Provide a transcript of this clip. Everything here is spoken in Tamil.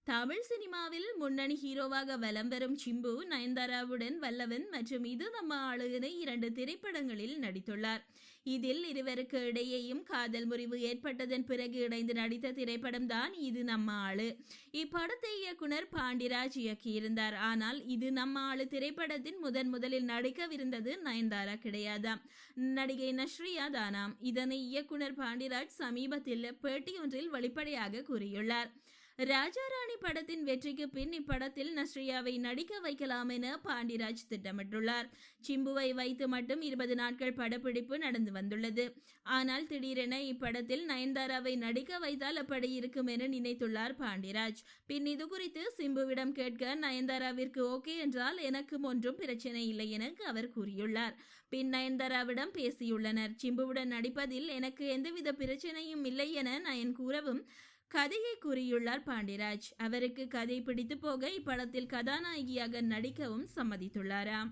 தமிழ் சினிமாவில் முன்னணி ஹீரோவாக வலம் வரும் சிம்பு நயன்தாராவுடன் வல்லவன் மற்றும் இது நம்ம ஆளு என 2 திரைப்படங்களில் நடித்துள்ளார். இதில் இருவருக்கு இடையேயும் காதல் முறிவு ஏற்பட்டதன் பிறகு இணைந்து நடித்த திரைப்படம் தான் இது நம்ம ஆளு. இப்படத்தை இயக்குனர் பாண்டிராஜ் இயக்கியிருந்தார். ஆனால் இது நம்ம ஆளு திரைப்படத்தின் முதலில் நடிக்கவிருந்தது நயன்தாரா கிடையாதாம், நடிகை நஸ்ரியா தானாம். இதனை இயக்குனர் பாண்டிராஜ் சமீபத்தில் பேட்டி ஒன்றில் வெளிப்படையாக கூறியுள்ளார். ராஜா ராணி படத்தின் வெற்றிக்கு பின் இப்படத்தில் நஸ்ரியாவை நடிக்க வைக்கலாம் என பாண்டிராஜ் திட்டமிட்டுள்ளார். சிம்புவை வைத்து மட்டும் 20 நாட்கள் படப்பிடிப்பு நடந்து வந்துள்ளது. ஆனால் திடீரென இப்படத்தில் நயன்தாராவை நடிக்க வைத்தால் அப்படி இருக்கும் என நினைத்துள்ளார் பாண்டிராஜ். பின் இது குறித்து சிம்புவிடம் கேட்க நயன்தாராவிற்கு ஓகே என்றால் எனக்கும் ஒன்றும் பிரச்சனை இல்லை என அவர் கூறியுள்ளார். பின் நயன்தாராவிடம் பேசியுள்ளனர். சிம்புவுடன் நடிப்பதில் எனக்கு எந்தவித பிரச்சனையும் இல்லை என நயன் கூறவும் கதையை கூறியுள்ளார் பாண்டிராஜ். அவருக்கு கதை பிடித்து போக இப்படத்தில் கதாநாயகியாக நடிக்கவும் சம்மதித்துள்ளாராம்.